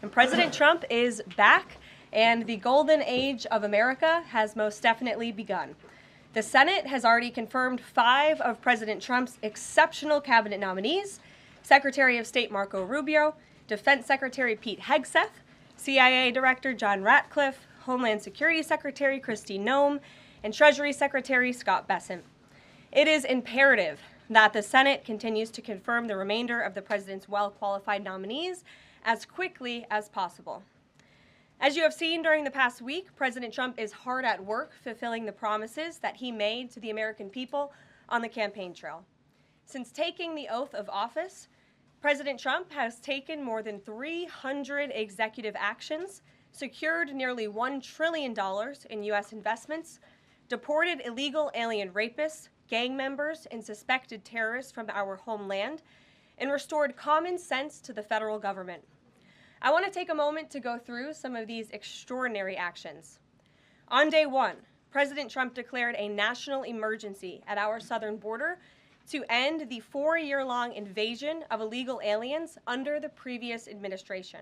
And President Trump is back, and the golden age of America has most definitely begun. The Senate has already confirmed 5 of President Trump's exceptional cabinet nominees: Secretary of State Marco Rubio, Defense Secretary Pete Hegseth, CIA Director John Ratcliffe, Homeland Security Secretary Kristi Noem, and Treasury Secretary Scott Bessent. It is imperative that the Senate continues to confirm the remainder of the president's well-qualified nominees as quickly as possible. As you have seen during the past week, President Trump is hard at work fulfilling the promises that he made to the American people on the campaign trail. Since taking the oath of office, President Trump has taken more than 300 executive actions, secured nearly $1 trillion in U.S. investments, deported illegal alien rapists, gang members, and suspected terrorists from our homeland, and restored common sense to the federal government. I want to take a moment to go through some of these extraordinary actions. On day 1, President Trump declared a national emergency at our southern border to end the 4-year-long invasion of illegal aliens under the previous administration.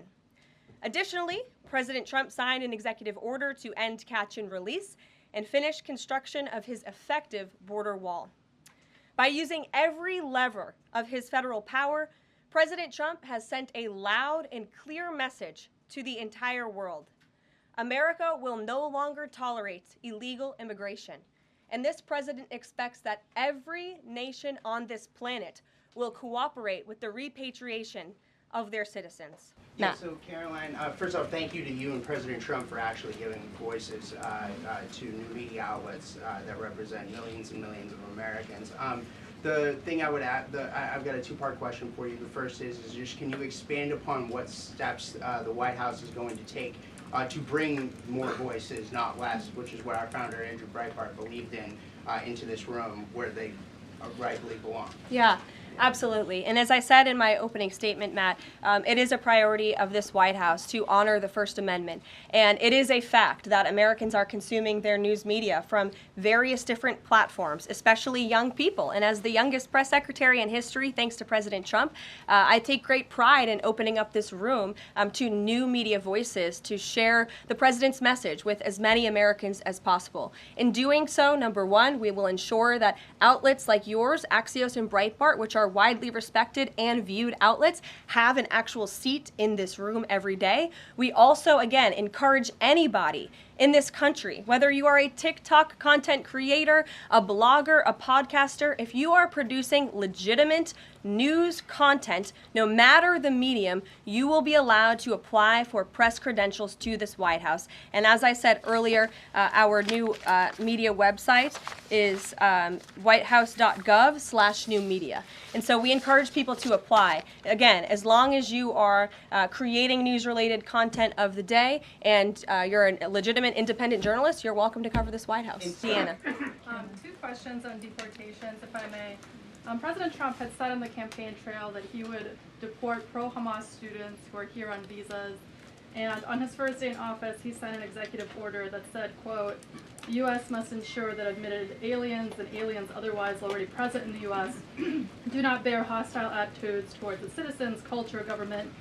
Additionally, President Trump signed an executive order to end catch and release and finish construction of his effective border wall. By using every lever of his federal power, President Trump has sent a loud and clear message to the entire world. America will no longer tolerate illegal immigration, and this president expects that every nation on this planet will cooperate with the repatriation of their citizens. Yeah, so Karoline, first off, thank you to you and President Trump for actually giving voices to new media outlets that represent millions and millions of Americans. The thing I would add, I've got a 2-part question for you. The first is just, can you expand upon what steps the White House is going to take to bring more voices, not less, which is what our founder, Andrew Breitbart, believed in, into this room where they rightfully belong? Yeah. Absolutely. And as I said in my opening statement, Matt, it is a priority of this White House to honor the First Amendment. And it is a fact that Americans are consuming their news media from various different platforms, especially young people. And as the youngest press secretary in history, thanks to President Trump, I take great pride in opening up this room to new media voices to share the president's message with as many Americans as possible. In doing so, number one, we will ensure that outlets like yours, Axios and Breitbart, which are widely respected and viewed outlets, have an actual seat in this room every day. We also, again, encourage anybody in this country, whether you are a TikTok content creator, a blogger, a podcaster, if you are producing legitimate news content, no matter the medium, you will be allowed to apply for press credentials to this White House. And as I said earlier, our new media website is whitehouse.gov/new media. And so we encourage people to apply. Again, as long as you are creating news-related content of the day and you're a legitimate independent journalist, you're welcome to cover this White House. Deanna. 2 questions on deportations, if I may. President Trump had said on the campaign trail that he would deport pro-Hamas students who are here on visas. And on his first day in office, he signed an executive order that said, quote, "The U.S. must ensure that admitted aliens and aliens otherwise already present in the U.S. do not bear hostile attitudes towards its citizens, culture, government,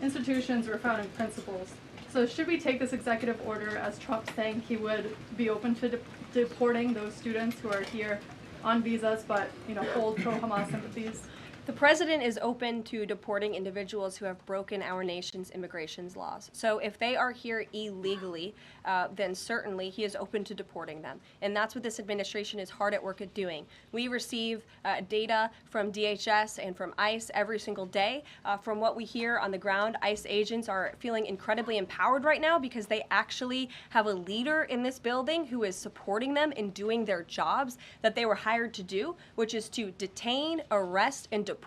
institutions, or founding principles." So should we take this executive order as Trump saying he would be open to deporting those students who are here on visas but, hold pro-Hamas sympathies? The president is open to deporting individuals who have broken our nation's immigration laws. So if they are here illegally, then certainly he is open to deporting them. And that's what this administration is hard at work at doing. We receive data from DHS and from ICE every single day. From what we hear on the ground, ICE agents are feeling incredibly empowered right now because they actually have a leader in this building who is supporting them in doing their jobs that they were hired to do, which is to detain, arrest, and deport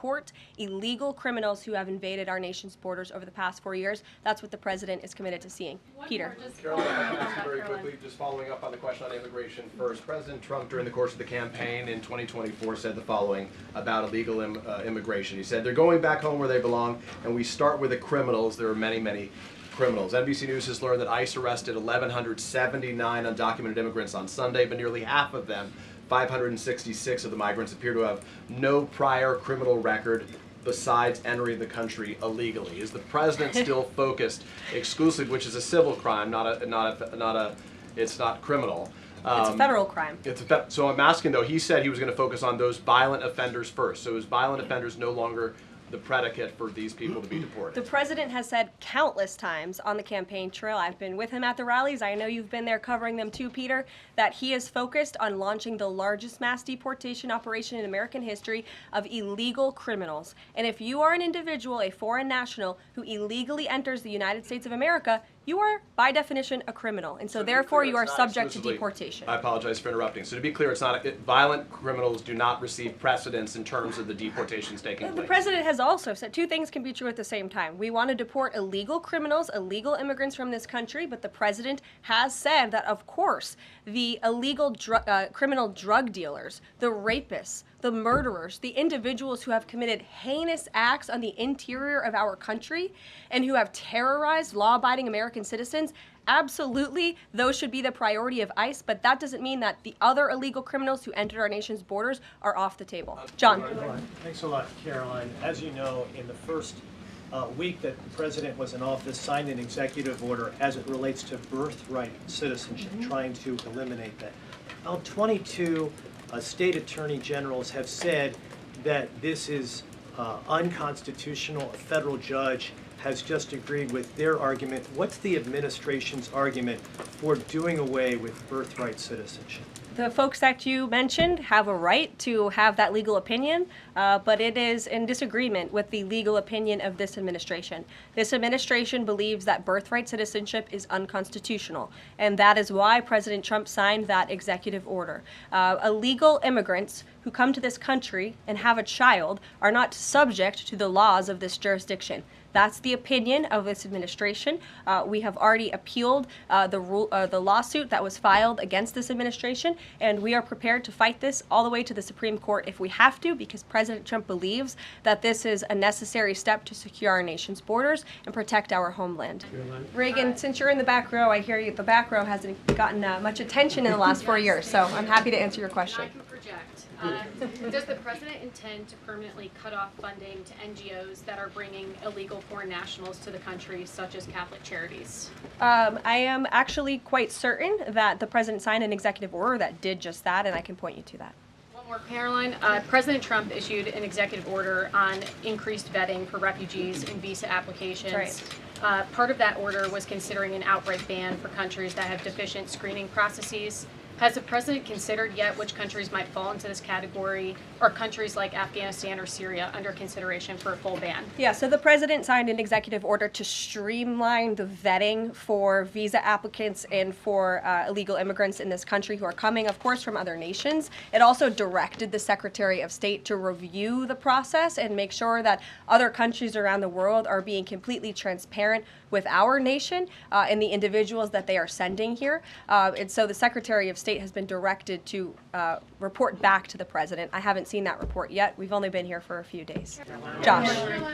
illegal criminals who have invaded our nation's borders over the past 4 years. That's what the president is committed to seeing. Peter. Caroline, very quickly, just following up on the question on immigration first. President Trump, during the course of the campaign in 2024, said the following about illegal immigration. He said, "They're going back home where they belong, and we start with the criminals. There are many, many criminals." NBC News has learned that ICE arrested 1,179 undocumented immigrants on Sunday, but nearly half of them, 566 of the migrants, appear to have no prior criminal record besides entering the country illegally? Is the president still focused exclusively, which is a civil crime, it's not criminal? It's a federal crime. So I'm asking though, he said he was going to focus on those violent offenders first. So is violent offenders no longer the predicate for these people to be deported? The president has said countless times on the campaign trail, I've been with him at the rallies, I know you've been there covering them too, Peter, that he is focused on launching the largest mass deportation operation in American history of illegal criminals. And if you are an individual, a foreign national, who illegally enters the United States of America, you are, by definition, a criminal. And so therefore, you are subject to deportation. I apologize for interrupting. So to be clear, it's not violent criminals do not receive precedence in terms of the deportations taking place. The president has also said two things can be true at the same time. We want to deport illegal criminals, illegal immigrants from this country, but the president has said that, of course, the illegal criminal drug dealers, the rapists, the murderers, the individuals who have committed heinous acts on the interior of our country and who have terrorized law-abiding American citizens, absolutely, those should be the priority of ICE, but that doesn't mean that the other illegal criminals who entered our nation's borders are off the table. John. Thanks a lot, Caroline. As you know, in the first week that the president was in office, signed an executive order as it relates to birthright citizenship, trying to eliminate that. Now, 22 state attorney generals have said that this is unconstitutional. A federal judge has just agreed with their argument. What's the administration's argument for doing away with birthright citizenship? The folks that you mentioned have a right to have that legal opinion, but it is in disagreement with the legal opinion of this administration. This administration believes that birthright citizenship is unconstitutional, and that is why President Trump signed that executive order. Illegal immigrants who come to this country and have a child are not subject to the laws of this jurisdiction. That's the opinion of this administration. We have already appealed the lawsuit that was filed against this administration, and we are prepared to fight this all the way to the Supreme Court if we have to, because President Trump believes that this is a necessary step to secure our nation's borders and protect our homeland. Reagan, since you're in the back row, I hear you. The back row hasn't gotten much attention in the last 4 years, so I'm happy to answer your question. I can project. Does the president intend to permanently cut off funding to NGOs that are bringing illegal foreign nationals to the country, such as Catholic charities? I am actually quite certain that the president signed an executive order that did just that, and I can point you to that. One more, Caroline. President Trump issued an executive order on increased vetting for refugees and visa applications. Right. Part of that order was considering an outright ban for countries that have deficient screening processes. Has the president considered yet which countries might fall into this category, or countries like Afghanistan or Syria under consideration for a full ban? Yeah, so the president signed an executive order to streamline the vetting for visa applicants and for illegal immigrants in this country who are coming, of course, from other nations. It also directed the Secretary of State to review the process and make sure that other countries around the world are being completely transparent with our nation and the individuals that they are sending here. And so the Secretary of State has been directed to report back to the president. I haven't seen that report yet. We've only been here for a few days. Josh.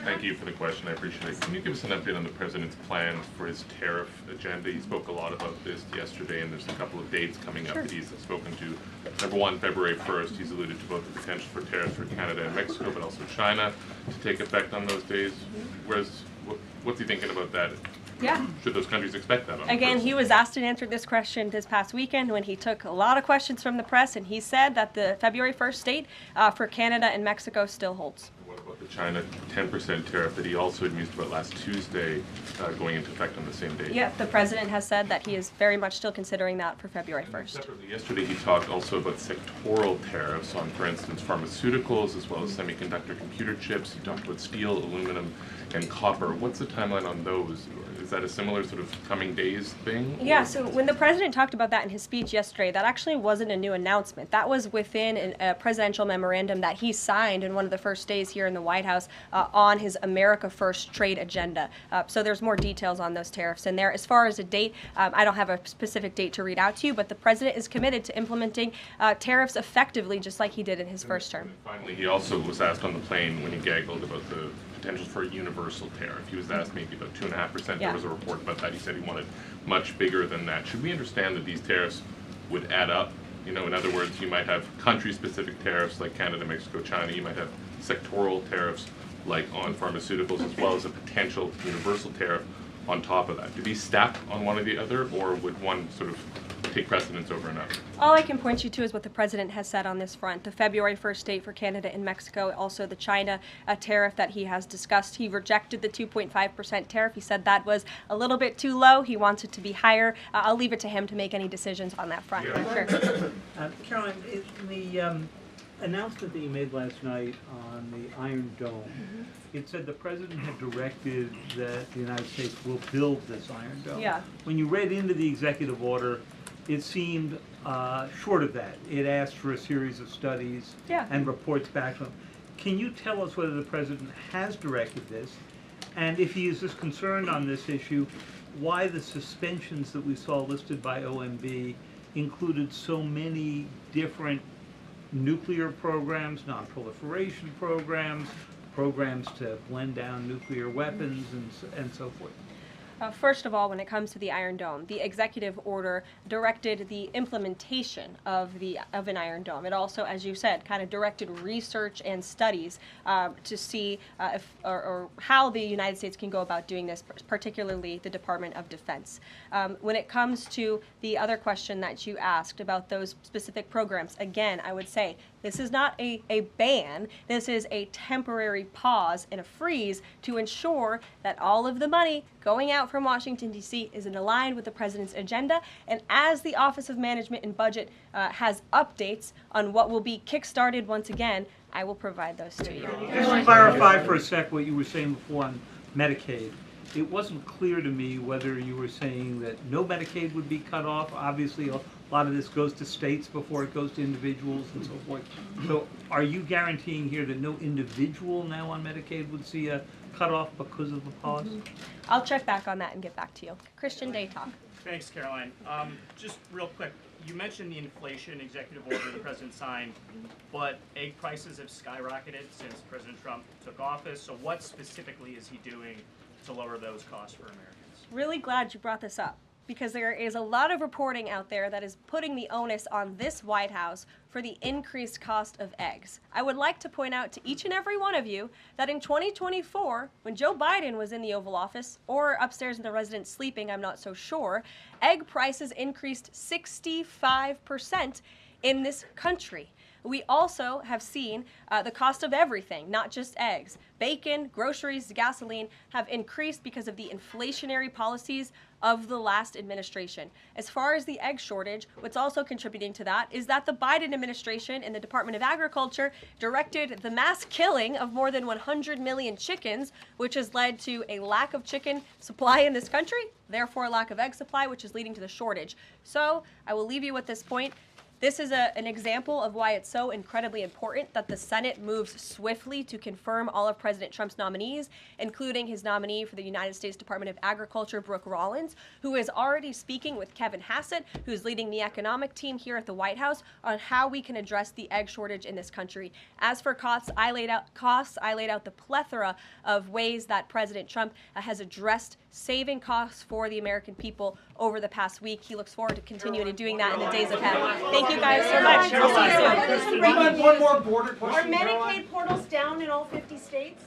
Thank you for the question. I appreciate it. Can you give us an update on the president's plans for his tariff agenda? He spoke a lot about this yesterday, and there's a couple of dates coming up that he's spoken to. Number one, February 1st, he's alluded to both the potential for tariffs for Canada and Mexico, but also China to take effect on those days. What's he thinking about that? Yeah. Should those countries expect that? Again, he was asked and answered this question this past weekend when he took a lot of questions from the press, and he said that the February 1st date for Canada and Mexico still holds. What about the China 10% tariff that he also had used about last Tuesday going into effect on the same day? Yeah, the president has said that he is very much still considering that for February 1st. Separately, yesterday he talked also about sectoral tariffs on, for instance, pharmaceuticals as well as semiconductor computer chips. He talked about steel, aluminum, and copper. What's the timeline on those? Is that a similar sort of coming days thing? Yeah, so when the president talked about that in his speech yesterday, that actually wasn't a new announcement. That was within a presidential memorandum that he signed in one of the first days here in the White House on his America First trade agenda. So there's more details on those tariffs in there. As far as a date, I don't have a specific date to read out to you, but the president is committed to implementing tariffs effectively, just like he did in his first term. And finally, he also was asked on the plane when he gaggled about the potential for a universal tariff. He was asked maybe about 2.5%. Yeah. There was a report about that. He said he wanted much bigger than that. Should we understand that these tariffs would add up? You know, in other words, you might have country-specific tariffs like Canada, Mexico, China. You might have sectoral tariffs like on pharmaceuticals, as well as a potential universal tariff on top of that? Do these stack on one or the other, or would one sort of take precedence over another? All I can point you to is what the president has said on this front. The February 1st date for Canada and Mexico, also the China tariff that he has discussed. He rejected the 2.5% tariff. He said that was a little bit too low. He wants it to be higher. I'll leave it to him to make any decisions on that front. Yeah. Sure. Karoline, in the announcement that you made last night on the Iron Dome, it said the president had directed that the United States will build this Iron Dome. Yeah. When you read into the executive order, it seemed short of that. It asked for a series of studies and reports back to him. Can you tell us whether the president has directed this? And if he is this concerned on this issue, why the suspensions that we saw listed by OMB included so many different nuclear programs, non-proliferation programs, programs to blend down nuclear weapons, and so forth? First of all, when it comes to the Iron Dome, the executive order directed the implementation of an Iron Dome. It also, as you said, kind of directed research and studies to see if or how the United States can go about doing this, particularly the Department of Defense. When it comes to the other question that you asked about those specific programs, again, I would say this is not a ban. This is a temporary pause and a freeze to ensure that all of the money going out from Washington, D.C. is in line with the president's agenda. And as the Office of Management and Budget has updates on what will be kickstarted once again, I will provide those to you. Just to clarify for a sec what you were saying before on Medicaid. It wasn't clear to me whether you were saying that no Medicaid would be cut off. Obviously, a lot of this goes to states before it goes to individuals and so forth. So are you guaranteeing here that no individual now on Medicaid would see a cutoff because of the pause? I'll check back on that and get back to you. Christian Day talk. Thanks, Karoline. Just real quick, you mentioned the inflation executive order the president signed, but egg prices have skyrocketed since President Trump took office. So what specifically is he doing to lower those costs for Americans? Really glad you brought this up, because there is a lot of reporting out there that is putting the onus on this White House for the increased cost of eggs. I would like to point out to each and every one of you that in 2024, when Joe Biden was in the Oval Office, or upstairs in the residence sleeping, I'm not so sure, egg prices increased 65% in this country. We also have seen the cost of everything, not just eggs. Bacon, groceries, gasoline have increased because of the inflationary policies of the last administration. As far as the egg shortage, what's also contributing to that is that the Biden administration and the Department of Agriculture directed the mass killing of more than 100 million chickens, which has led to a lack of chicken supply in this country, therefore a lack of egg supply, which is leading to the shortage. So I will leave you with this point. This is an example of why it's so incredibly important that the Senate moves swiftly to confirm all of President Trump's nominees, including his nominee for the United States Department of Agriculture, Brooke Rollins, who is already speaking with Kevin Hassett, who's leading the economic team here at the White House, on how we can address the egg shortage in this country. As for costs, I laid out the plethora of ways that President Trump has addressed saving costs for the American people over the past week. He looks forward to continuing to doing that in the days ahead. Thank you guys so much. We'll see you soon. One more border question. Are Medicaid portals down in all 50 states?